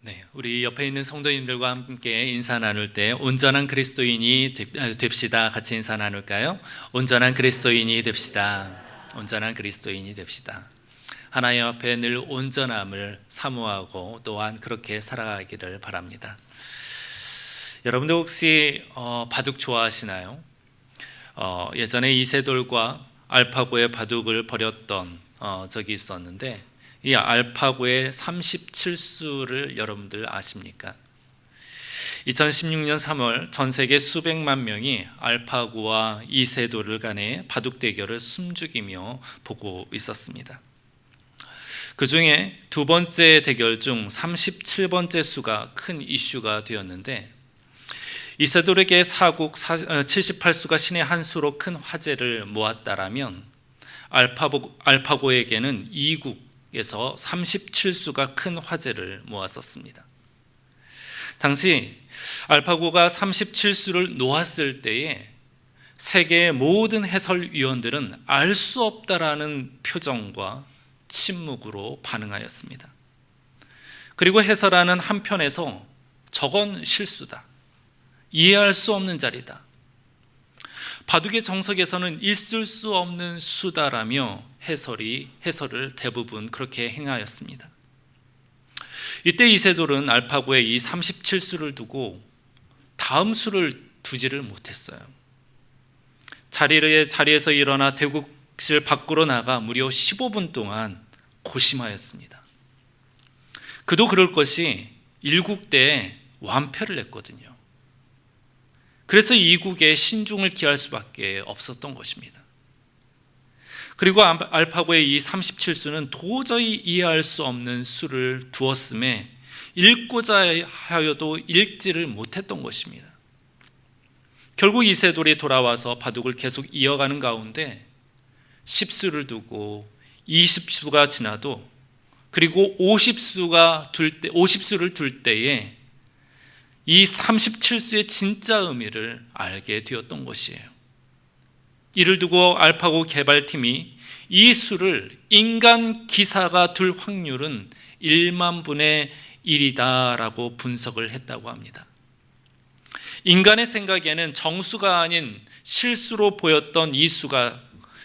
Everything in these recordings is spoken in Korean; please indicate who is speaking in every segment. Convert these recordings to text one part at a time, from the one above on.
Speaker 1: 네, 우리 옆에 있는 성도님들과 함께 인사 나눌 때 온전한 그리스도인이 됩시다. 같이 인사 나눌까요? 온전한 그리스도인이 됩시다. 온전한 그리스도인이 됩시다. 하나님 앞에 늘 온전함을 사모하고 또한 그렇게 살아가기를 바랍니다. 여러분들 혹시 바둑 좋아하시나요? 예전에 이세돌과 알파고의 바둑을 벌였던 적이 있었는데, 이 알파고의 37수를 여러분들 아십니까? 2016년 3월 전 세계 수백만 명이 알파고와 이세돌 간의 바둑 대결을 숨죽이며 보고 있었습니다. 그 중에 두 번째 대결 중 37번째 수가 큰 이슈가 되었는데, 이세돌에게 사국 78수가 신의 한 수로 큰 화제를 모았다라면 알파고에게는 2국에서 37수가 큰 화제를 모았었습니다. 당시 알파고가 37수를 놓았을 때에 세계의 모든 해설위원들은 알 수 없다라는 표정과 침묵으로 반응하였습니다. 그리고 해설하는 한편에서 저건 실수다, 이해할 수 없는 자리다, 바둑의 정석에서는 있을 수 없는 수다라며 해설을 대부분 그렇게 행하였습니다. 이때 이세돌은 알파고의 이 37수를 두고 다음 수를 두지를 못했어요. 자리에서 일어나 대국실 밖으로 나가 무려 15분 동안 고심하였습니다. 그도 그럴 것이 1국 때 완패를 했거든요. 그래서 2국에 신중을 기할 수밖에 없었던 것입니다. 그리고 알파고의 이 37수는 도저히 이해할 수 없는 수를 두었음에 읽고자 하여도 읽지를 못했던 것입니다. 결국 이세돌이 돌아와서 바둑을 계속 이어가는 가운데 10수를 두고 20수가 지나도, 그리고 50수를 둘 때에 이 37수의 진짜 의미를 알게 되었던 것이에요. 이를 두고 알파고 개발팀이 이 수를 인간 기사가 둘 확률은 1만 분의 1이다 라고 분석을 했다고 합니다. 인간의 생각에는 정수가 아닌 실수로 보였던 이 수가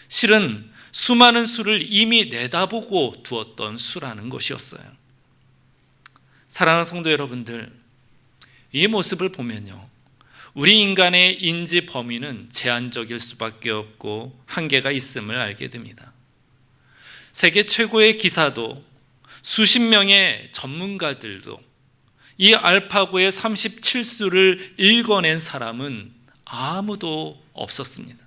Speaker 1: 실은 수많은 수를 이미 내다보고 두었던 수라는 것이었어요. 사랑하는 성도 여러분들, 이 모습을 보면요, 우리 인간의 인지 범위는 제한적일 수밖에 없고 한계가 있음을 알게 됩니다. 세계 최고의 기사도 수십 명의 전문가들도 이 알파고의 37수를 읽어낸 사람은 아무도 없었습니다.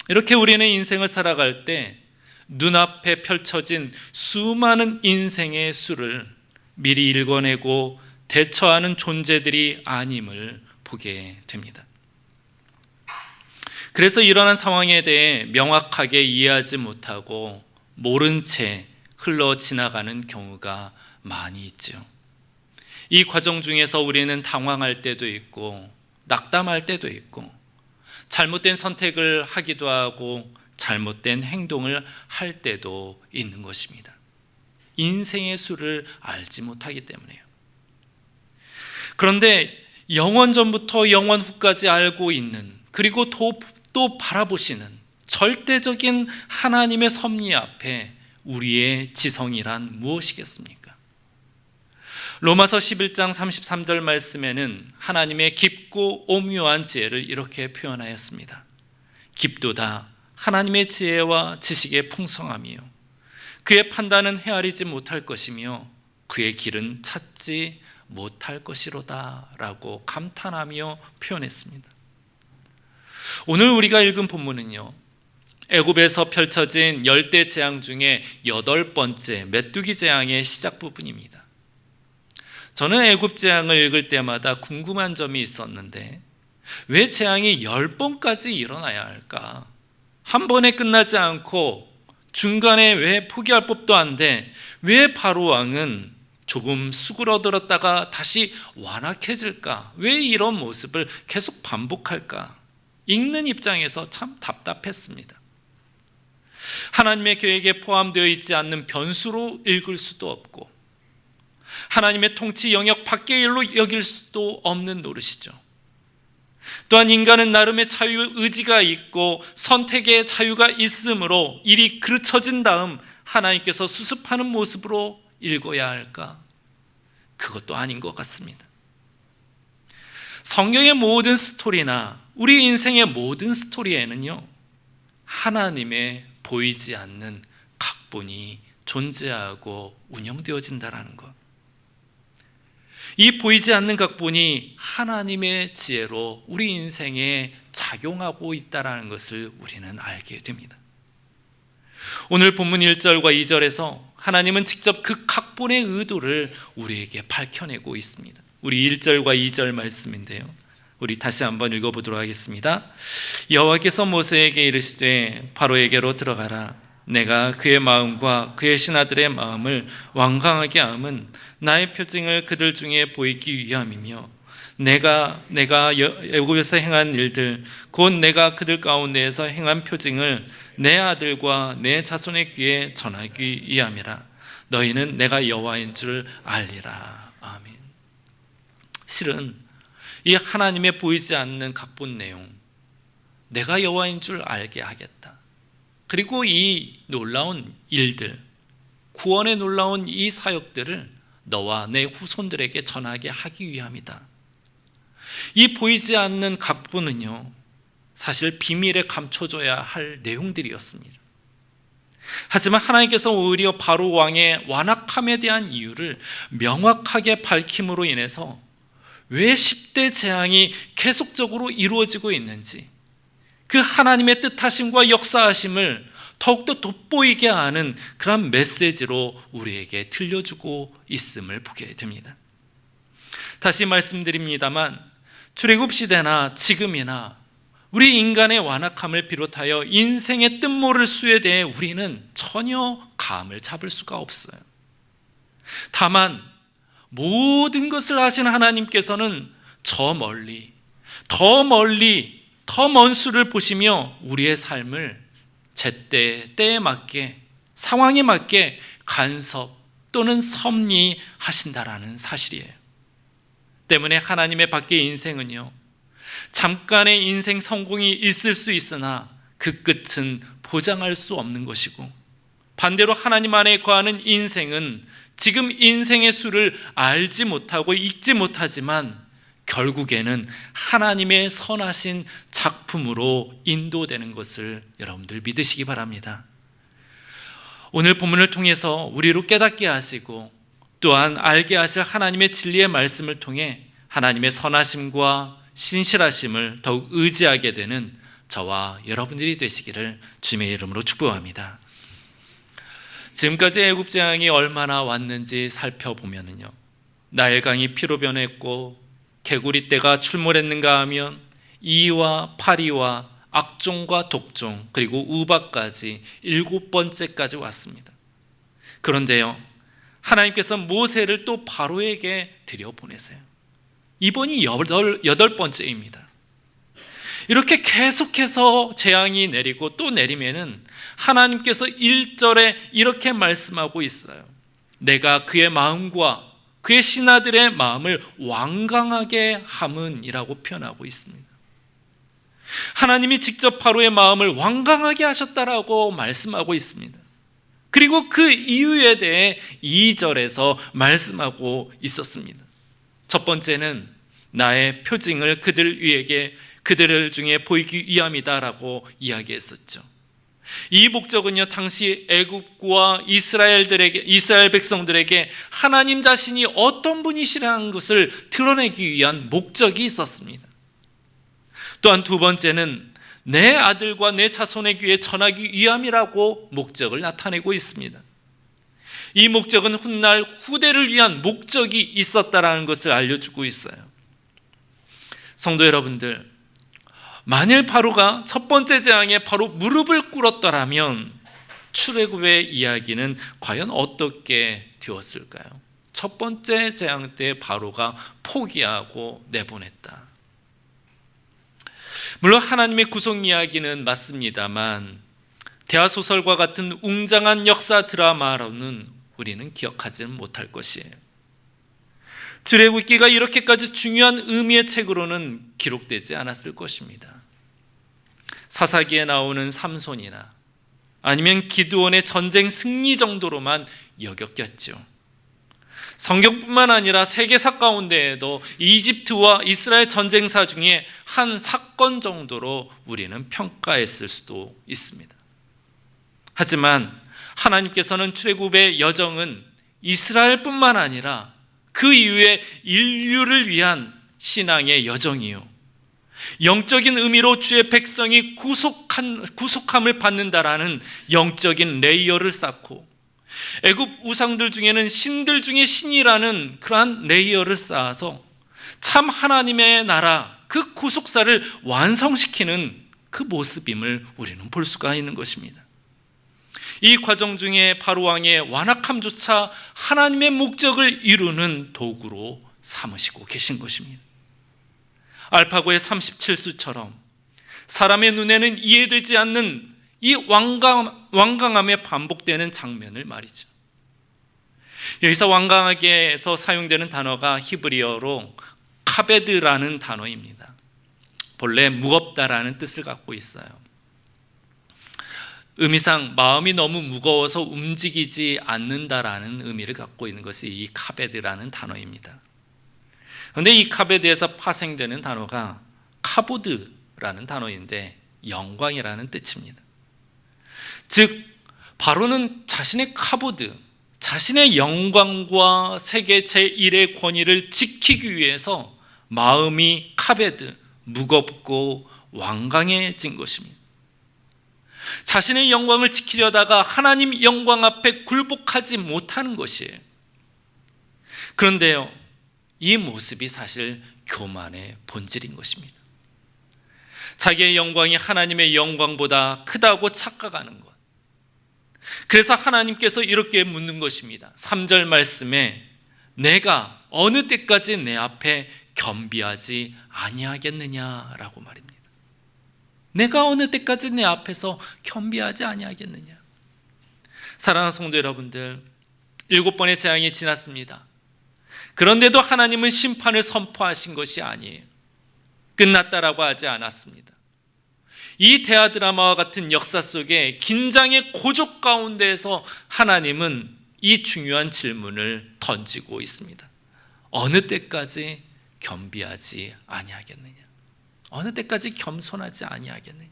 Speaker 1: 이렇게 우리는 인생을 살아갈 때 눈앞에 펼쳐진 수많은 인생의 수를 미리 읽어내고 대처하는 존재들이 아님을 보게 됩니다. 그래서 일어난 상황에 대해 명확하게 이해하지 못하고 모른 채 흘러 지나가는 경우가 많이 있죠. 이 과정 중에서 우리는 당황할 때도 있고 낙담할 때도 있고 잘못된 선택을 하기도 하고 잘못된 행동을 할 때도 있는 것입니다. 인생의 수를 알지 못하기 때문에요. 그런데 영원 전부터 영원 후까지 알고 있는, 그리고 또 바라보시는 절대적인 하나님의 섭리 앞에 우리의 지성이란 무엇이겠습니까? 로마서 11장 33절 말씀에는 하나님의 깊고 오묘한 지혜를 이렇게 표현하였습니다. 깊도다 하나님의 지혜와 지식의 풍성함이요, 그의 판단은 헤아리지 못할 것이며 그의 길은 찾지 못할 것이로다 라고 감탄하며 표현했습니다. 오늘 우리가 읽은 본문은요, 애굽에서 펼쳐진 열대 재앙 중에 8번째 메뚜기 재앙의 시작 부분입니다. 저는 애굽 재앙을 읽을 때마다 궁금한 점이 있었는데, 왜 재앙이 10번까지 일어나야 할까? 한 번에 끝나지 않고 중간에 왜 포기할 법도 한데 왜 바로 왕은 조금 수그러들었다가 다시 완악해질까? 왜 이런 모습을 계속 반복할까? 읽는 입장에서 참 답답했습니다. 하나님의 계획에 포함되어 있지 않는 변수로 읽을 수도 없고, 하나님의 통치 영역 밖의 일로 여길 수도 없는 노릇이죠. 또한 인간은 나름의 자유 의지가 있고 선택의 자유가 있으므로 일이 그르쳐진 다음 하나님께서 수습하는 모습으로 읽어야 할까? 그것도 아닌 것 같습니다. 성경의 모든 스토리나 우리 인생의 모든 스토리에는요, 하나님의 보이지 않는 각본이 존재하고 운영되어진다는 것. 이 보이지 않는 각본이 하나님의 지혜로 우리 인생에 작용하고 있다는 것을 우리는 알게 됩니다. 오늘 본문 1절과 2절에서 하나님은 직접 그 각본의 의도를 우리에게 밝혀내고 있습니다. 우리 1절과 2절 말씀인데요, 우리 다시 한번 읽어보도록 하겠습니다. 여호와께서 모세에게 이르시되 바로에게로 들어가라. 내가 그의 마음과 그의 신하들의 마음을 완강하게 함은 나의 표징을 그들 중에 보이기 위함이며 내가 애굽에서 행한 일들 곧 내가 그들 가운데에서 행한 표징을 내 아들과 내 자손의 귀에 전하기 위함이라. 너희는 내가 여호와인 줄 알리라. 아멘. 실은 이 하나님의 보이지 않는 각본 내용, 내가 여호와인 줄 알게 하겠다. 그리고 이 놀라운 일들, 구원의 놀라운 이 사역들을 너와 내 후손들에게 전하게 하기 위함이다. 이 보이지 않는 각본은요, 사실 비밀에 감춰져야 할 내용들이었습니다. 하지만 하나님께서 오히려 바로 왕의 완악함에 대한 이유를 명확하게 밝힘으로 인해서 왜 10대 재앙이 계속적으로 이루어지고 있는지, 그 하나님의 뜻하심과 역사하심을 더욱더 돋보이게 하는 그런 메시지로 우리에게 들려주고 있음을 보게 됩니다. 다시 말씀드립니다만 출애굽 시대나 지금이나 우리 인간의 완악함을 비롯하여 인생의 뜬모를 수에 대해 우리는 전혀 감을 잡을 수가 없어요. 다만 모든 것을 아신 하나님께서는 저 멀리, 더 먼 수를 보시며 우리의 삶을 제때, 때에 맞게, 상황에 맞게 간섭 또는 섭리하신다라는 사실이에요. 때문에 하나님의 밖의 인생은요, 잠깐의 인생 성공이 있을 수 있으나 그 끝은 보장할 수 없는 것이고, 반대로 하나님 안에 거하는 인생은 지금 인생의 수를 알지 못하고 읽지 못하지만 결국에는 하나님의 선하신 작품으로 인도되는 것을 여러분들 믿으시기 바랍니다. 오늘 본문을 통해서 우리로 깨닫게 하시고 또한 알게 하실 하나님의 진리의 말씀을 통해 하나님의 선하심과 신실하심을 더욱 의지하게 되는 저와 여러분들이 되시기를 주님의 이름으로 축복합니다. 지금까지 애굽 재앙이 얼마나 왔는지 살펴보면요, 나일강이 피로 변했고 개구리 떼가 출몰했는가 하면 이와 파리와 악종과 독종 그리고 우박까지 7번째까지 왔습니다. 그런데요, 하나님께서 모세를 또 바로에게 들여보내세요. 이번이 8번째입니다. 이렇게 계속해서 재앙이 내리고 또 내리면은 하나님께서 1절에 이렇게 말씀하고 있어요. 내가 그의 마음과 그의 신하들의 마음을 완강하게 함은이라고 표현하고 있습니다. 하나님이 직접 바로의 마음을 완강하게 하셨다라고 말씀하고 있습니다. 그리고 그 이유에 대해 2절에서 말씀하고 있었습니다. 첫 번째는 나의 표징을 그들 중에 보이기 위함이다라고 이야기했었죠. 이 목적은요, 당시 애굽과 이스라엘 백성들에게 하나님 자신이 어떤 분이시라는 것을 드러내기 위한 목적이 있었습니다. 또한 두 번째는 내 아들과 내 자손의 귀에 전하기 위함이라고 목적을 나타내고 있습니다. 이 목적은 훗날 후대를 위한 목적이 있었다라는 것을 알려주고 있어요. 성도 여러분들, 만일 바로가 첫 번째 재앙에 바로 무릎을 꿇었더라면 출애굽의 이야기는 과연 어떻게 되었을까요? 첫 번째 재앙 때 바로가 포기하고 내보냈다. 물론 하나님의 구속 이야기는 맞습니다만 대하소설과 같은 웅장한 역사 드라마로는 우리는 기억하지 못할 것이에요. 출애굽기가 이렇게까지 중요한 의미의 책으로는 기록되지 않았을 것입니다. 사사기에 나오는 삼손이나 아니면 기드온의 전쟁 승리 정도로만 여겼겠죠. 성경뿐만 아니라 세계사 가운데에도 이집트와 이스라엘 전쟁사 중에 한 사건 정도로 우리는 평가했을 수도 있습니다. 하지만 하나님께서는 출애굽의 여정은 이스라엘뿐만 아니라 그 이후에 인류를 위한 신앙의 여정이요, 영적인 의미로 주의 백성이 구속함을 받는다라는 영적인 레이어를 쌓고, 애굽 우상들 중에는 신들 중에 신이라는 그러한 레이어를 쌓아서 참 하나님의 나라, 그 구속사를 완성시키는 그 모습임을 우리는 볼 수가 있는 것입니다. 이 과정 중에 바로왕의 완악함조차 하나님의 목적을 이루는 도구로 삼으시고 계신 것입니다. 알파고의 37수처럼 사람의 눈에는 이해되지 않는 이 완강함에 반복되는 장면을 말이죠. 여기서 완강하게에서 사용되는 단어가 히브리어로 카베드라는 단어입니다. 본래 무겁다라는 뜻을 갖고 있어요. 의미상 마음이 너무 무거워서 움직이지 않는다라는 의미를 갖고 있는 것이 이 카베드라는 단어입니다. 그런데 이 카베드에서 파생되는 단어가 카보드라는 단어인데 영광이라는 뜻입니다. 즉 바로는 자신의 카보드, 자신의 영광과 세계 제1의 권위를 지키기 위해서 마음이 카베드, 무겁고 완강해진 것입니다. 자신의 영광을 지키려다가 하나님 영광 앞에 굴복하지 못하는 것이에요. 그런데요, 이 모습이 사실 교만의 본질인 것입니다. 자기의 영광이 하나님의 영광보다 크다고 착각하는 것. 그래서 하나님께서 이렇게 묻는 것입니다. 3절 말씀에 내가 어느 때까지 내 앞에 겸비하지 아니하겠느냐라고 말입니다. 내가 어느 때까지 내 앞에서 겸비하지 아니하겠느냐. 사랑하는 성도 여러분들, 7번의 재앙이 지났습니다. 그런데도 하나님은 심판을 선포하신 것이 아니에요. 끝났다라고 하지 않았습니다. 이 대하 드라마와 같은 역사 속에 긴장의 고족 가운데에서 하나님은 이 중요한 질문을 던지고 있습니다. 어느 때까지 겸비하지 아니하겠느냐? 어느 때까지 겸손하지 아니하겠느냐?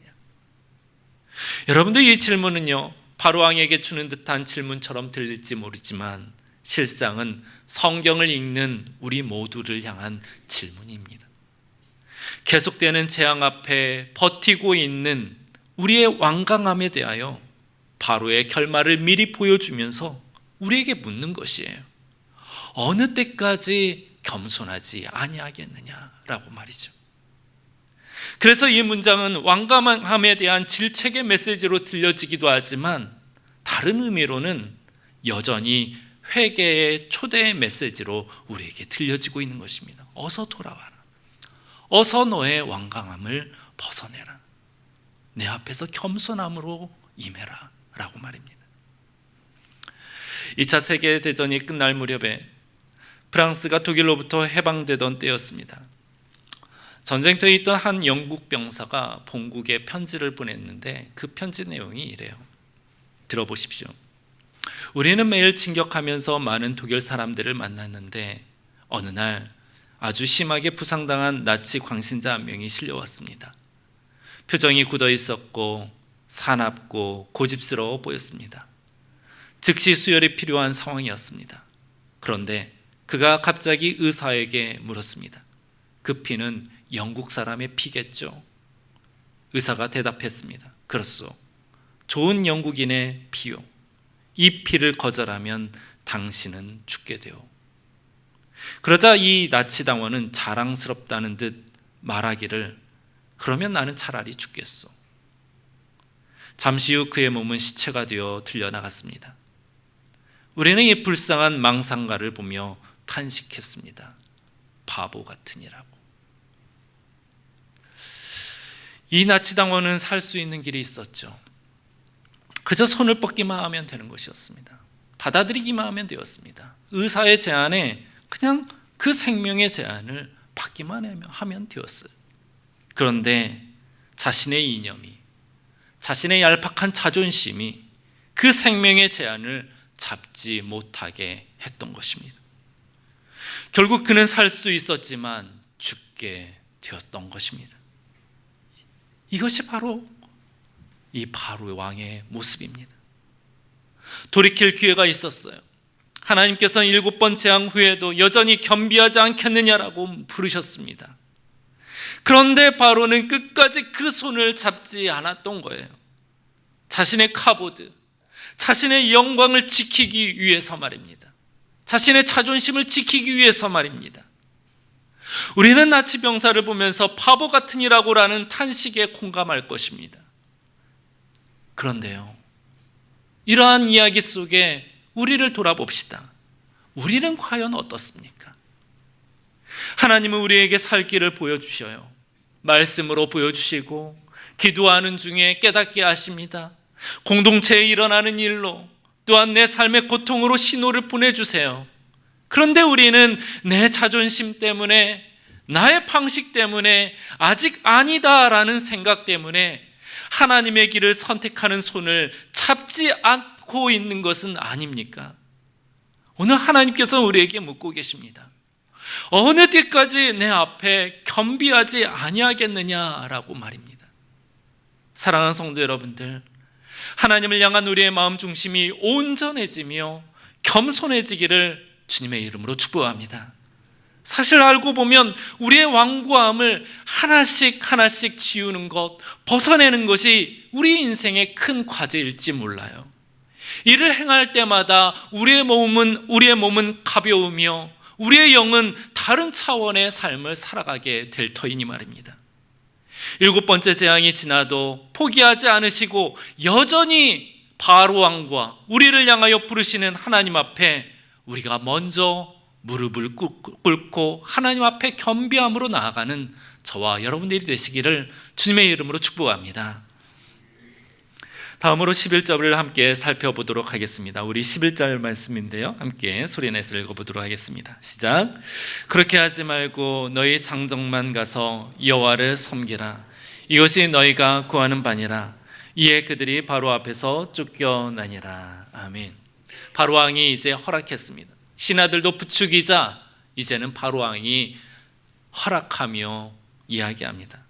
Speaker 1: 여러분들, 이 질문은요, 바로왕에게 주는 듯한 질문처럼 들릴지 모르지만 실상은 성경을 읽는 우리 모두를 향한 질문입니다. 계속되는 재앙 앞에 버티고 있는 우리의 완강함에 대하여 바로의 결말을 미리 보여주면서 우리에게 묻는 것이에요. 어느 때까지 겸손하지 아니하겠느냐라고 말이죠. 그래서 이 문장은 완강함에 대한 질책의 메시지로 들려지기도 하지만 다른 의미로는 여전히 회개의 초대의 메시지로 우리에게 들려지고 있는 것입니다. 어서 돌아와라. 어서 너의 완강함을 벗어내라. 내 앞에서 겸손함으로 임해라 라고 말입니다. 2차 세계대전이 끝날 무렵에 프랑스가 독일로부터 해방되던 때였습니다. 전쟁터에 있던 한 영국 병사가 본국에 편지를 보냈는데 그 편지 내용이 이래요. 들어보십시오. 우리는 매일 진격하면서 많은 독일 사람들을 만났는데 어느 날 아주 심하게 부상당한 나치 광신자 한 명이 실려왔습니다. 표정이 굳어 있었고 사납고 고집스러워 보였습니다. 즉시 수혈이 필요한 상황이었습니다. 그런데 그가 갑자기 의사에게 물었습니다. 그 피는 영국 사람의 피겠죠? 의사가 대답했습니다. 그렇소. 좋은 영국인의 피요. 이 피를 거절하면 당신은 죽게 되오. 그러자 이 나치당원은 자랑스럽다는 듯 말하기를, 그러면 나는 차라리 죽겠소. 잠시 후 그의 몸은 시체가 되어 들려나갔습니다. 우리는 이 불쌍한 망상가를 보며 탄식했습니다. 바보 같으니라고. 이 나치당원은 살 수 있는 길이 있었죠. 그저 손을 뻗기만 하면 되는 것이었습니다. 받아들이기만 하면 되었습니다. 의사의 제안에 그냥 그 생명의 제한을 받기만 하면 되었어요. 그런데 자신의 이념이, 자신의 얄팍한 자존심이 그 생명의 제한을 잡지 못하게 했던 것입니다. 결국 그는 살 수 있었지만 죽게 되었던 것입니다. 이것이 바로 이 바로 왕의 모습입니다. 돌이킬 기회가 있었어요. 하나님께서는 7번 재앙 후에도 여전히 겸비하지 않겠느냐라고 부르셨습니다. 그런데 바로는 끝까지 그 손을 잡지 않았던 거예요. 자신의 카보드, 자신의 영광을 지키기 위해서 말입니다. 자신의 자존심을 지키기 위해서 말입니다. 우리는 나치병사를 보면서 바보 같으니라고라는 탄식에 공감할 것입니다. 그런데요, 이러한 이야기 속에 우리를 돌아봅시다. 우리는 과연 어떻습니까? 하나님은 우리에게 살 길을 보여주셔요. 말씀으로 보여주시고 기도하는 중에 깨닫게 하십니다. 공동체에 일어나는 일로, 또한 내 삶의 고통으로 신호를 보내주세요. 그런데 우리는 내 자존심 때문에, 나의 방식 때문에, 아직 아니다라는 생각 때문에 하나님의 길을 선택하는 손을 잡지 않고 있는 것은 아닙니까? 오늘 하나님께서 우리에게 묻고 계십니다. 어느 때까지 내 앞에 겸비하지 아니하겠느냐라고 말입니다. 사랑하는 성도 여러분들, 하나님을 향한 우리의 마음 중심이 온전해지며 겸손해지기를 주님의 이름으로 축복합니다. 사실 알고 보면 우리의 완고함을 하나씩 지우는 것, 벗어내는 것이 우리 인생의 큰 과제일지 몰라요. 이를 행할 때마다 우리의 몸은 가벼우며 우리의 영은 다른 차원의 삶을 살아가게 될 터이니 말입니다. 7번째 재앙이 지나도 포기하지 않으시고 여전히 바로 왕과 우리를 향하여 부르시는 하나님 앞에 우리가 먼저 무릎을 꿇고 하나님 앞에 겸비함으로 나아가는 저와 여러분들이 되시기를 주님의 이름으로 축복합니다. 다음으로 11절을 함께 살펴보도록 하겠습니다. 우리 11절 말씀인데요, 함께 소리내서 읽어보도록 하겠습니다. 시작. 그렇게 하지 말고 너희 장정만 가서 여호와를 섬기라. 이것이 너희가 구하는 바니라. 이에 그들이 바로 앞에서 쫓겨나니라. 아멘. 바로 왕이 이제 허락했습니다. 신하들도 부추기자 이제는 바로 왕이 허락하며 이야기합니다.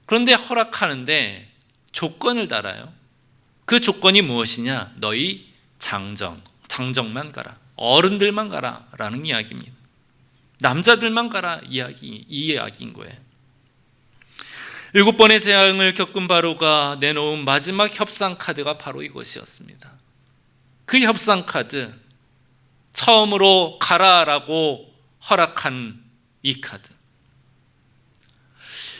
Speaker 1: 그런데 허락하는데 조건을 달아요. 그 조건이 무엇이냐? 너희 장정만 가라. 어른들만 가라 라는 이야기입니다. 남자들만 가라 이 이야기인 거예요. 7번의 재앙을 겪은 바로가 내놓은 마지막 협상 카드가 바로 이것이었습니다. 그 협상 카드, 처음으로 가라라고 허락한 이 카드.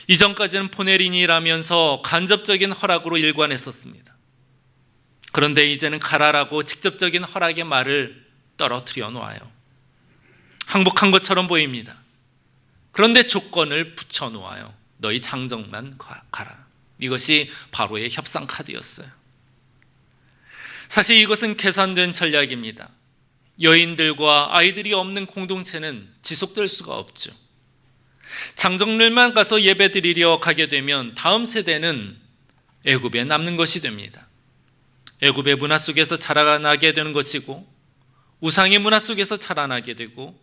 Speaker 1: 이전까지는 포네린이라면서 간접적인 허락으로 일관했었습니다. 그런데 이제는 가라라고 직접적인 허락의 말을 떨어뜨려 놓아요. 항복한 것처럼 보입니다. 그런데 조건을 붙여 놓아요. 너희 장정만 가라. 이것이 바로의 협상 카드였어요. 사실 이것은 계산된 전략입니다. 여인들과 아이들이 없는 공동체는 지속될 수가 없죠. 장정들만 가서 예배드리려 가게 되면 다음 세대는 애굽에 남는 것이 됩니다. 애굽의 문화 속에서 자라나게 되는 것이고, 우상의 문화 속에서 자라나게 되고,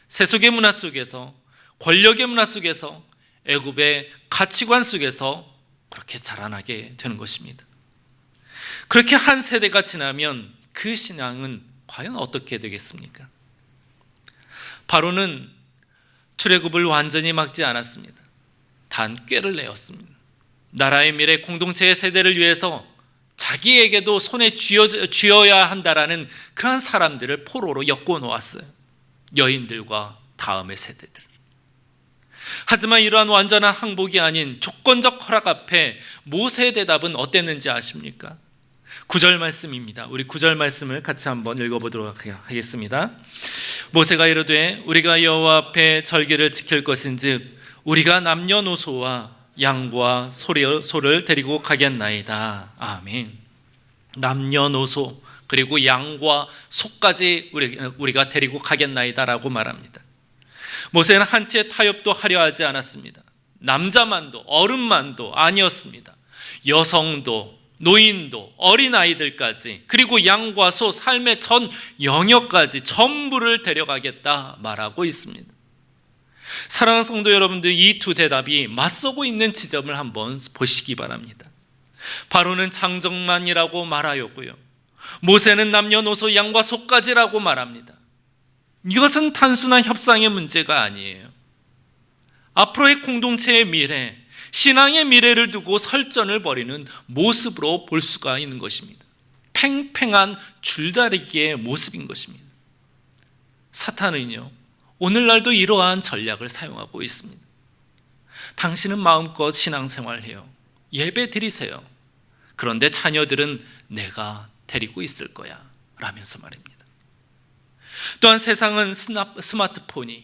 Speaker 1: 세속의 문화 속에서, 권력의 문화 속에서, 애굽의 가치관 속에서 그렇게 자라나게 되는 것입니다. 그렇게 한 세대가 지나면 그 신앙은 과연 어떻게 되겠습니까? 바로는 출애굽을 완전히 막지 않았습니다. 단 꾀를 내었습니다. 나라의 미래, 공동체의 세대를 위해서 자기에게도 손에 쥐어야 한다라는 그런 사람들을 포로로 엮어 놓았어요. 여인들과 다음의 세대들. 하지만 이러한 완전한 항복이 아닌 조건적 허락 앞에 모세의 대답은 어땠는지 아십니까? 9절 말씀입니다. 우리 9절 말씀을 같이 한번 읽어보도록 하겠습니다. 모세가 이르되 우리가 여호와 앞에 절기를 지킬 것인즉 우리가 남녀노소와 양과 소를 데리고 가겠나이다. 아멘. 남녀노소 그리고 양과 소까지 우리가 데리고 가겠나이다 라고 말합니다. 모세는 한치의 타협도 하려 하지 않았습니다. 남자만도 어른만도 아니었습니다. 여성도 노인도 어린아이들까지, 그리고 양과 소, 삶의 전 영역까지 전부를 데려가겠다 말하고 있습니다. 사랑하는 성도 여러분들, 이 두 대답이 맞서고 있는 지점을 한번 보시기 바랍니다. 바로는 장정만이라고 말하였고요, 모세는 남녀노소 양과 소까지라고 말합니다. 이것은 단순한 협상의 문제가 아니에요. 앞으로의 공동체의 미래, 신앙의 미래를 두고 설전을 벌이는 모습으로 볼 수가 있는 것입니다. 팽팽한 줄다리기의 모습인 것입니다. 사탄은요, 오늘날도 이러한 전략을 사용하고 있습니다. 당신은 마음껏 신앙생활해요. 예배 드리세요. 그런데 자녀들은 내가 데리고 있을 거야 라면서 말입니다. 또한 세상은 스마트폰이,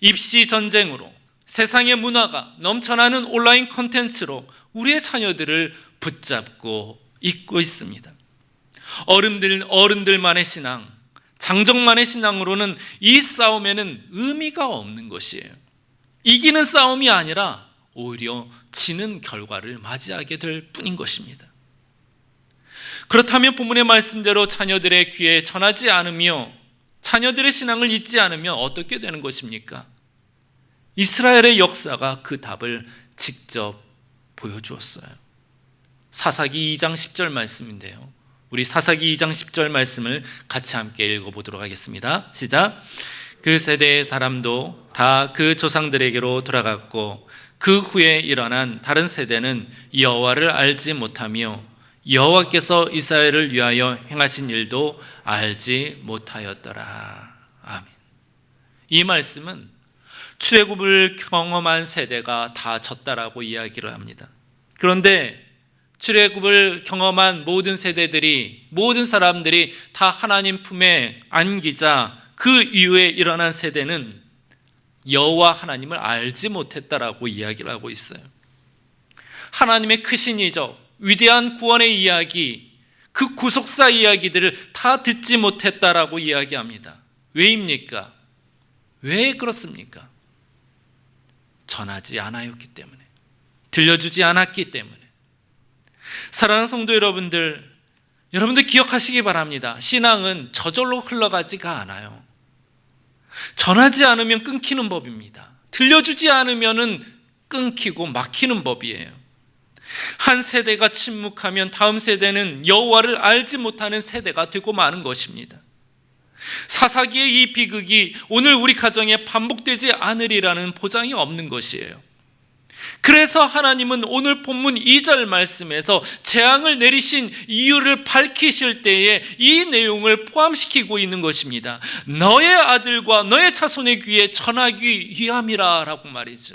Speaker 1: 입시 전쟁으로, 세상의 문화가 넘쳐나는 온라인 콘텐츠로 우리의 자녀들을 붙잡고 있고 있습니다. 어른들만의 신앙, 장정만의 신앙으로는 이 싸움에는 의미가 없는 것이에요. 이기는 싸움이 아니라 오히려 지는 결과를 맞이하게 될 뿐인 것입니다. 그렇다면 본문의 말씀대로 자녀들의 귀에 전하지 않으며 자녀들의 신앙을 잊지 않으면 어떻게 되는 것입니까? 이스라엘의 역사가 그 답을 직접 보여주었어요. 사사기 2장 10절 말씀인데요, 우리 사사기 2장 10절 말씀을 같이 함께 읽어보도록 하겠습니다. 시작. 그 세대의 사람도 다 그 조상들에게로 돌아갔고 그 후에 일어난 다른 세대는 여호와를 알지 못하며 여호와께서 이스라엘을 위하여 행하신 일도 알지 못하였더라. 아멘. 이 말씀은 출애굽을 경험한 세대가 다 졌다라고 이야기를 합니다. 그런데 출애굽을 경험한 모든 세대들이, 모든 사람들이 다 하나님 품에 안기자 그 이후에 일어난 세대는 여호와 하나님을 알지 못했다라고 이야기를 하고 있어요. 하나님의 크신 이적, 위대한 구원의 이야기, 그 구속사 이야기들을 다 듣지 못했다라고 이야기합니다. 왜입니까? 왜 그렇습니까? 전하지 않았기 때문에, 들려주지 않았기 때문에. 사랑하는 성도 여러분들 기억하시기 바랍니다. 신앙은 저절로 흘러가지가 않아요. 전하지 않으면 끊기는 법입니다. 들려주지 않으면 끊기고 막히는 법이에요. 한 세대가 침묵하면 다음 세대는 여호와를 알지 못하는 세대가 되고 마는 것입니다. 사사기의 이 비극이 오늘 우리 가정에 반복되지 않으리라는 보장이 없는 것이에요. 그래서 하나님은 오늘 본문 2절 말씀에서 재앙을 내리신 이유를 밝히실 때에 이 내용을 포함시키고 있는 것입니다. 너의 아들과 너의 자손의 귀에 전하기 위함이라 라고 말이죠.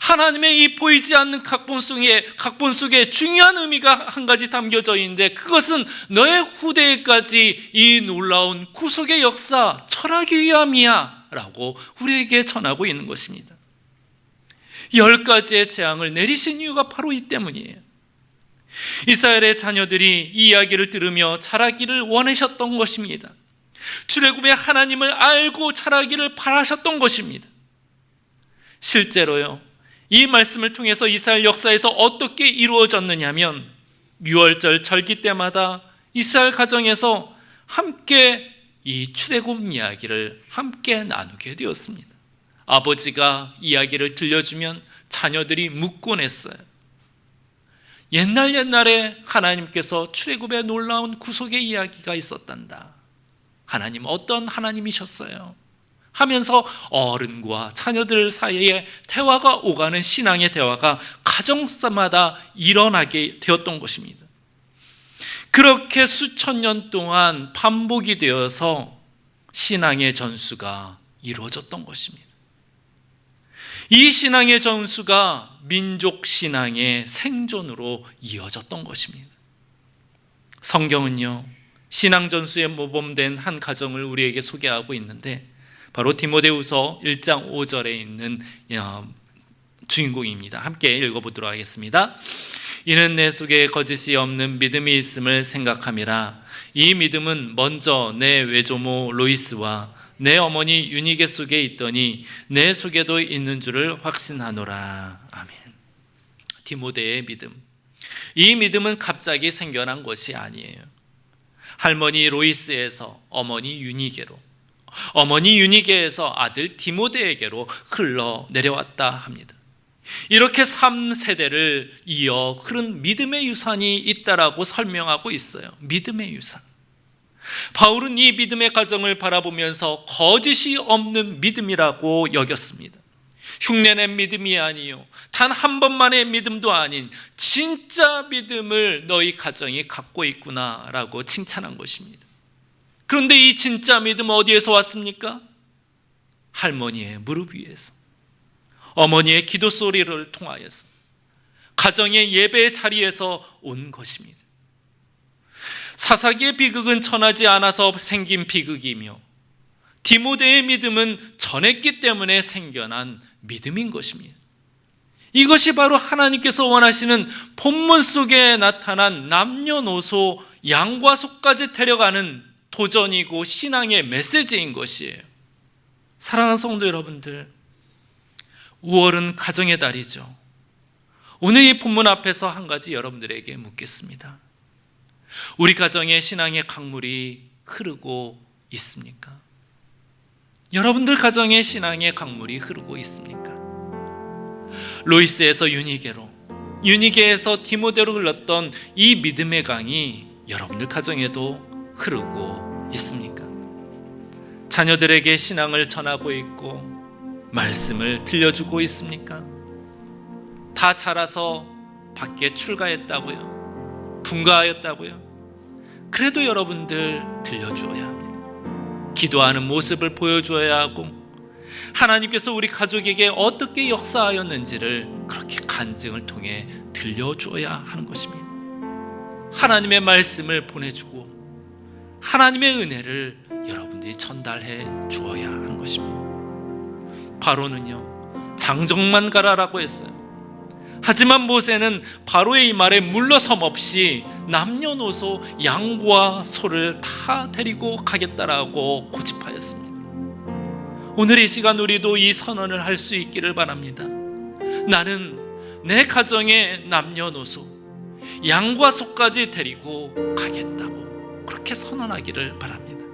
Speaker 1: 하나님의 이 보이지 않는 각본 속에 중요한 의미가 한 가지 담겨져 있는데, 그것은 너의 후대에까지 이 놀라운 구속의 역사 전하기 위함이야 라고 우리에게 전하고 있는 것입니다. 10가지의 재앙을 내리신 이유가 바로 이 때문이에요. 이스라엘의 자녀들이 이 이야기를 들으며 자라기를 원하셨던 것입니다. 출애굽의 하나님을 알고 자라기를 바라셨던 것입니다. 실제로요, 이 말씀을 통해서 이스라엘 역사에서 어떻게 이루어졌느냐면, 유월절 절기 때마다 이스라엘 가정에서 함께 이 출애굽 이야기를 함께 나누게 되었습니다. 아버지가 이야기를 들려주면 자녀들이 묻곤 했어요. 옛날에 하나님께서 출애굽의 놀라운 구속의 이야기가 있었단다. 하나님 어떤 하나님이셨어요? 하면서 어른과 자녀들 사이에 대화가 오가는 신앙의 대화가 가정마다 일어나게 되었던 것입니다. 그렇게 수천 년 동안 반복이 되어서 신앙의 전수가 이루어졌던 것입니다. 이 신앙의 전수가 민족 신앙의 생존으로 이어졌던 것입니다. 성경은요, 신앙 전수에 모범된 한 가정을 우리에게 소개하고 있는데, 바로 디모데후서 1장 5절에 있는 주인공입니다. 함께 읽어보도록 하겠습니다. 이는 내 속에 거짓이 없는 믿음이 있음을 생각함이라. 이 믿음은 먼저 내 외조모 로이스와 내 어머니 유니게 속에 있더니 내 속에도 있는 줄을 확신하노라. 아멘. 디모데의 믿음. 이 믿음은 갑자기 생겨난 것이 아니에요. 할머니 로이스에서 어머니 유니게로, 어머니 유니게에서 아들 디모데에게로 흘러 내려왔다 합니다. 이렇게 3세대를 이어 흐른 믿음의 유산이 있다라고 설명하고 있어요. 믿음의 유산. 바울은 이 믿음의 가정을 바라보면서 거짓이 없는 믿음이라고 여겼습니다. 흉내낸 믿음이 아니요, 단 한 번만의 믿음도 아닌 진짜 믿음을 너희 가정이 갖고 있구나라고 칭찬한 것입니다. 그런데 이 진짜 믿음은 어디에서 왔습니까? 할머니의 무릎 위에서, 어머니의 기도 소리를 통하여서, 가정의 예배의 자리에서 온 것입니다. 사사기의 비극은 전하지 않아서 생긴 비극이며 디모데의 믿음은 전했기 때문에 생겨난 믿음인 것입니다. 이것이 바로 하나님께서 원하시는 본문 속에 나타난 남녀노소 양과 소까지 데려가는 도전이고 신앙의 메시지인 것이에요. 사랑하는 성도 여러분들, 5월은 가정의 달이죠. 오늘 이 본문 앞에서 한 가지 여러분들에게 묻겠습니다. 우리 가정의 신앙의 강물이 흐르고 있습니까? 여러분들 가정의 신앙의 강물이 흐르고 있습니까? 로이스에서 유니게로, 유니게에서 디모데로 흘렀던 이 믿음의 강이 여러분들 가정에도 흐르고 있습니까? 자녀들에게 신앙을 전하고 있고 말씀을 들려주고 있습니까? 다 자라서 밖에 출가했다고요? 분가하였다고요? 그래도 여러분들 들려주어야 합니다. 기도하는 모습을 보여줘야 하고, 하나님께서 우리 가족에게 어떻게 역사하였는지를 그렇게 간증을 통해 들려줘야 하는 것입니다. 하나님의 말씀을 보내주고 하나님의 은혜를 여러분들이 전달해 주어야 하는 것입니다. 바로는요, 장정만 가라라고 했어요. 하지만 모세는 바로의 이 말에 물러섬 없이 남녀노소 양과 소를 다 데리고 가겠다라고 고집하였습니다. 오늘 이 시간 우리도 이 선언을 할 수 있기를 바랍니다. 나는 내 가정의 남녀노소 양과 소까지 데리고 가겠다고 그렇게 선언하기를 바랍니다.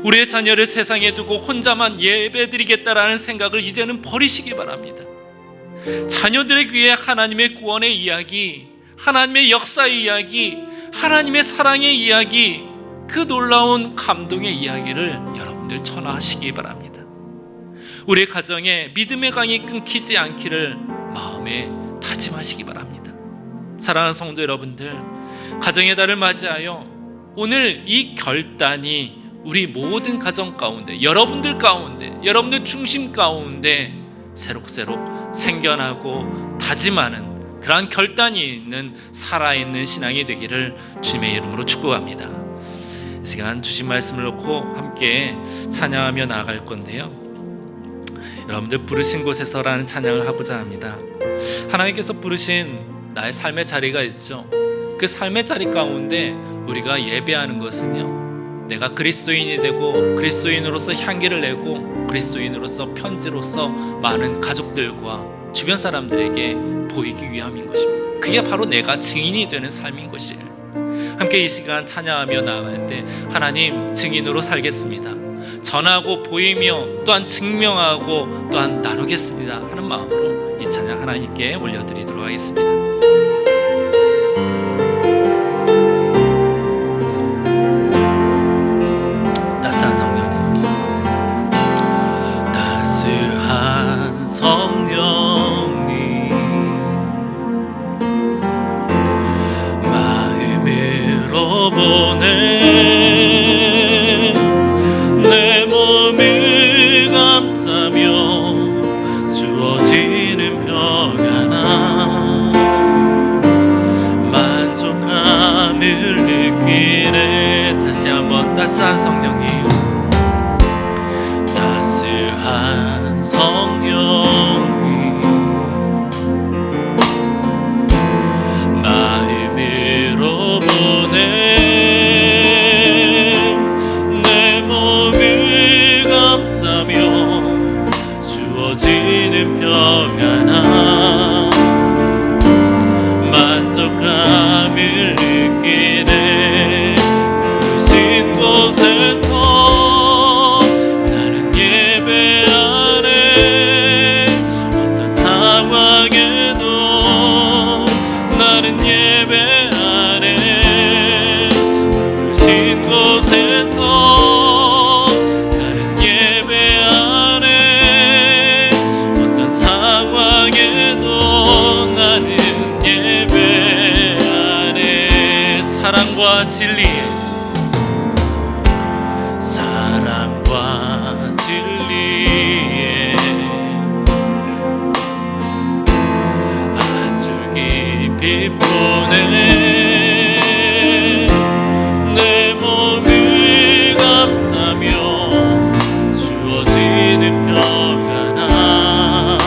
Speaker 1: 우리의 자녀를 세상에 두고 혼자만 예배드리겠다라는 생각을 이제는 버리시기 바랍니다. 자녀들의 귀에 하나님의 구원의 이야기, 하나님의 역사의 이야기, 하나님의 사랑의 이야기, 그 놀라운 감동의 이야기를 여러분들 전하시기 바랍니다. 우리 가정에 믿음의 강이 끊기지 않기를 마음에 다짐하시기 바랍니다. 사랑하는 성도 여러분들, 가정의 달을 맞이하여 오늘 이 결단이 우리 모든 가정 가운데, 여러분들 가운데, 여러분들 중심 가운데 새록새록 생겨나고 다짐하는 그러한 결단이 있는 살아있는 신앙이 되기를 주님의 이름으로 축복합니다. 이 시간 주신 말씀을 놓고 함께 찬양하며 나아갈 건데요, 여러분들 부르신 곳에서라는 찬양을 하고자 합니다. 하나님께서 부르신 나의 삶의 자리가 있죠. 그 삶의 자리 가운데 우리가 예배하는 것은요, 내가 그리스도인이 되고 그리스도인으로서 향기를 내고 그리스도인으로서 편지로서 많은 가족들과 주변 사람들에게 보이기 위함인 것입니다. 그게 바로 내가 증인이 되는 삶인 것이에요. 함께 이 시간 찬양하며 나아갈 때 하나님, 증인으로 살겠습니다, 전하고 보이며 또한 증명하고 또한 나누겠습니다 하는 마음으로 이 찬양 하나님께 올려드리도록 하겠습니다. 따스한 성령님, 따스한 성령님, 마음으로 보내 내 몸을 감싸며 주어지는 평안함, 만족함을 느끼네. 다시 한번 따스한 성령님, 따스한 성령님, 마음으로 보내 내 몸을 주어지는 평안함 만족감을 느끼네. 부르신 곳에서 나는 예배하네. 어떤 상황에도 나는 예배하네. 부르신 곳에서 나는 예배하네. 어떤 상황에도 나는 예배하네. 사랑과 진리, 사랑과 진리에 아주 깊이 보내 내 몸을 감싸며 주어지는 평안함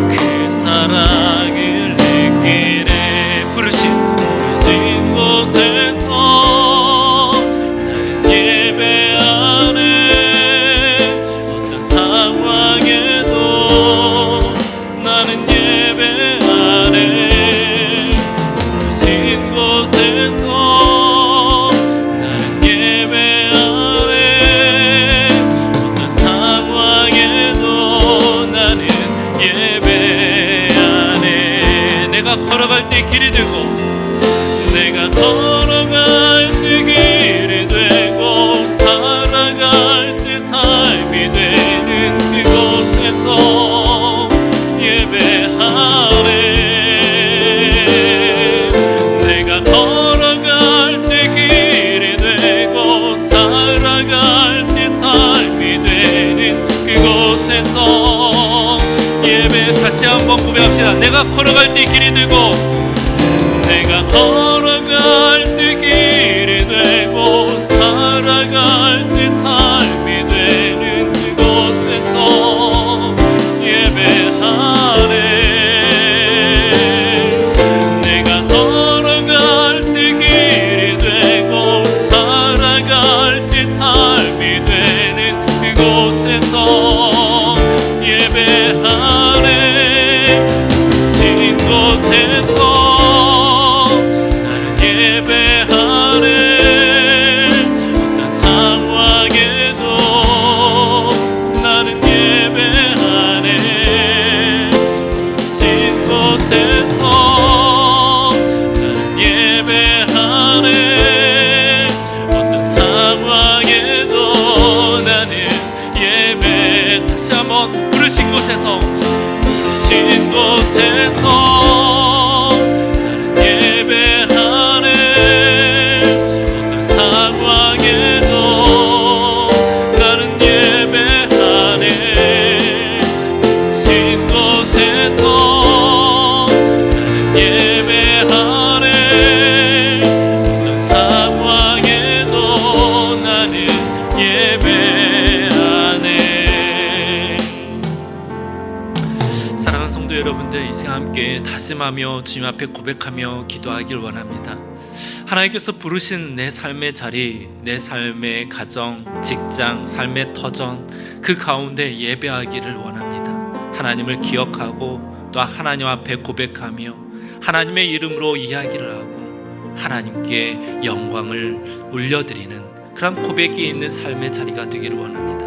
Speaker 1: 그 사랑을 느끼네. 부르신 곳에서 나는 예배하네. 어떤 상황에도 나는 예배하네. 부르신 곳에서 나는 예배하네. 어떤 상황에도 나는 예배하네. 내가 걸어갈 때 길이 되고 내가 걸어갈 때 길이 되고 살아갈 때 삶이 되는 그곳에서 예배하네. 내가 걸어갈 때 길이 되고 살아갈 때 삶이 되는 그곳에서 예배. 다시 한번 고백합시다. 내가 걸어갈 때 길이 되고 내가 걸어갈 때 길이 되고 살아갈 때 삶이 되는 그곳에서 예배하네. 내가 걸어갈 때 길이 되고 살아갈 때 삶이 되는 그곳에서 예배하네. 부르신 곳에서 예배하네. 어떤 상황에도 나는 예배하네. 부르신 곳에서 나는 예배하네. 어떤 상황에도 나는 예배. 다시 한번 부르신 곳에서 부르신 곳에서 나는 예배하네. 어떤 상황에도 나는 예배하네. 부르신 곳에서 나는 예배하네. 어떤 상황에도 나는 예배하네. 사랑하는 성도 여러분들, 이 시간 함께 다짐하며 주님 앞에 고백하며 기도하길 원합니다. 하나님께서 부르신 내 삶의 자리, 내 삶의 가정, 직장, 삶의 터전, 그 가운데 예배하기를 원합니다. 하나님을 기억하고 또 하나님 앞에 고백하며 하나님의 이름으로 이야기를 하고 하나님께 영광을 올려드리는 그런 고백이 있는 삶의 자리가 되기를 원합니다.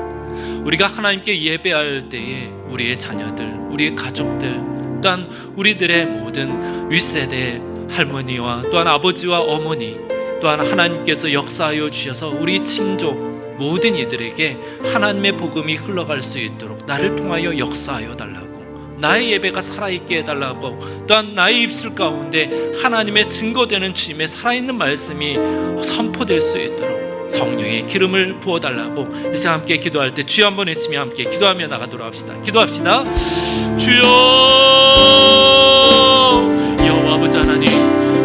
Speaker 1: 우리가 하나님께 예배할 때에 우리의 자녀들, 우리의 가족들, 또한 우리들의 모든 윗세대 할머니와 또한 아버지와 어머니, 또한 하나님께서 역사하여 주셔서 우리 친족 모든 이들에게 하나님의 복음이 흘러갈 수 있도록 나를 통하여 역사하여 달라고, 나의 예배가 살아있게 해달라고, 또한 나의 입술 가운데 하나님의 증거되는 주님의 살아있는 말씀이 선포될 수 있도록 성령의 기름을 부어달라고 이 시간 함께 기도할 때 주여 한번 외치며 함께 기도하며 나가도록 합시다. 기도합시다. 주여, 여호와 아버지 하나님,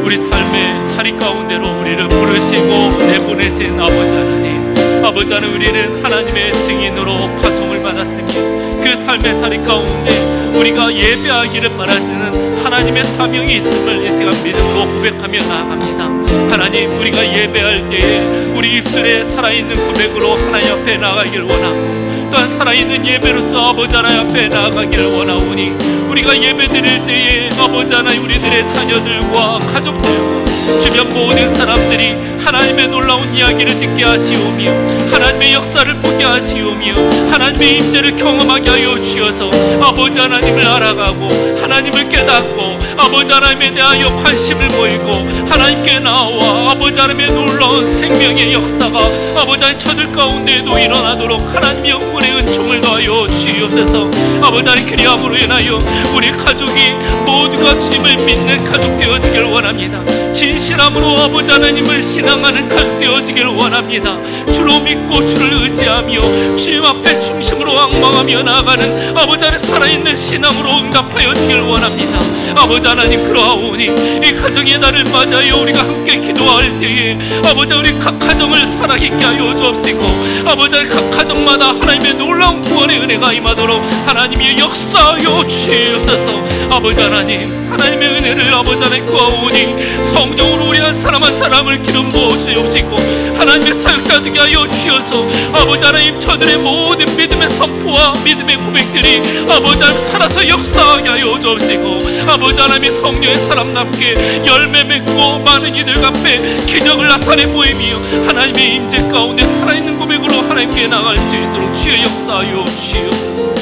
Speaker 1: 우리 삶의 자리 가운데로 우리를 부르시고 내보내신 아버지 하나님, 아버지 하나님, 우리는 하나님의 증인으로 파송을 받았으니 그 삶의 자리 가운데 우리가 예배하기를 바라시는 하나님의 사명이 있음을 이 시간 믿음으로 고백하며 나아갑니다. 하나님, 우리가 예배할 때에 우리 입술에 살아있는 고백으로 하나님 앞에 나가기를 원하고 또한 살아있는 예배로서 아버지 하나님 앞에 나아가기를 원하오니 우리가 예배 드릴 때에 아버지 하나님 우리들의 자녀들과 가족들과 주변 모든 사람들이 하나님의 놀라운 이야기를 듣게 하시오며 하나님의 역사를 보게 하시오며 하나님의 임재를 경험하게 하여 주셔서 아버지 하나님을 알아가고 하나님을 깨닫고 아버지 하나님에 대하여 관심을 보이고 하나님께 나와 아버지 하나님의 놀라운 생명의 역사가 아버지 하나님 저들 가운데에도 일어나도록 하나님의 영권의 은총을 더하여 주시옵소서. 아버지 하나님 그리함으로 인하여 우리 가족이 모두가 주님을 믿는 가족 되어지길 원합니다. 진실함으로 아버지 하나님을 신앙하는 가족 되어지길 원합니다. 주로 믿고 주를 의지하며 주님 앞에 중심으로 앙망하며 나아가는 아버지 하나님 살아있는 신앙으로 응답하여지길 원합니다. 아버지 하나님 그러하오니 이 가정의 날을 맞아요 우리가 함께 기도할 때에 아버지 우리 각 가정을 살아있게 하여 주옵시고 아버지 하나님 각 가정마다 하나님의 놀라운 구원의 은혜가 임하도록 하나님의 역사하여 주시옵소서. 아버지 하나님 하나님의 은혜를 아버지 하나님 구하오니 성령으로 우리 한 사람 한 사람을 기름 부어 주옵시고 하나님의 사역자 되게 하여 주셔서 아버지 하나님 저들의 모든 믿음의 선포와 믿음의 고백들이 아버지 하나님 살아서 역사하게 하여 주옵시고 아버지 하나님의 성령의 사람답게 열매 맺고 많은 이들 앞에 기적을 나타내 보이며 하나님의 임재 가운데 살아있는 고백으로 하나님께 나갈 수 있도록 주의 역사하여 주시옵소서.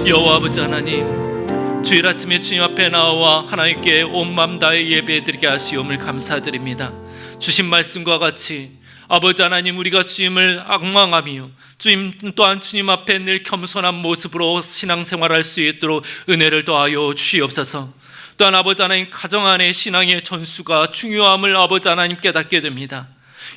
Speaker 1: 여호와 아버지 하나님 주일 아침에 주님 앞에 나와 하나님께 온 맘 다해 예배드리게 하시옵을 감사드립니다. 주신 말씀과 같이 아버지 하나님 우리가 주님을 앙망하며 주님 또한 주님 앞에 늘 겸손한 모습으로 신앙생활할 수 있도록 은혜를 더하여 주시옵소서. 또한 아버지 하나님 가정 안에 신앙의 전수가 중요함을 아버지 하나님 깨닫게 됩니다.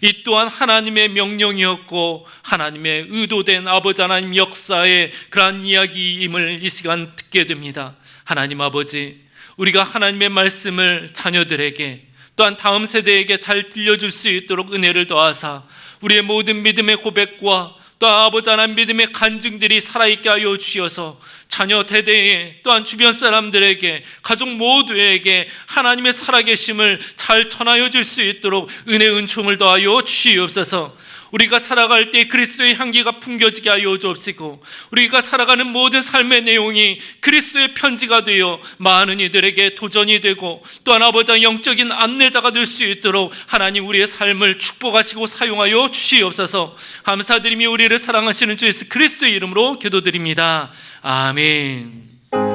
Speaker 1: 이 또한 하나님의 명령이었고 하나님의 의도된 아버지 하나님 역사의 그러한 이야기임을 이 시간 듣게 됩니다. 하나님 아버지 우리가 하나님의 말씀을 자녀들에게 또한 다음 세대에게 잘 들려줄 수 있도록 은혜를 더하사 우리의 모든 믿음의 고백과 또 아버지 하나님 믿음의 간증들이 살아있게 하여 주셔서 자녀 대대에 또한 주변 사람들에게 가족 모두에게 하나님의 살아계심을 잘 전하여 줄 수 있도록 은혜 은총을 더하여 주시옵소서. 우리가 살아갈 때 그리스도의 향기가 풍겨지게 하여 주옵시고 우리가 살아가는 모든 삶의 내용이 그리스도의 편지가 되어 많은 이들에게 도전이 되고 또한 아버지 영적인 안내자가 될 수 있도록 하나님 우리의 삶을 축복하시고 사용하여 주시옵소서. 감사드리며 우리를 사랑하시는 주 예수 그리스도의 이름으로 기도드립니다. 아멘.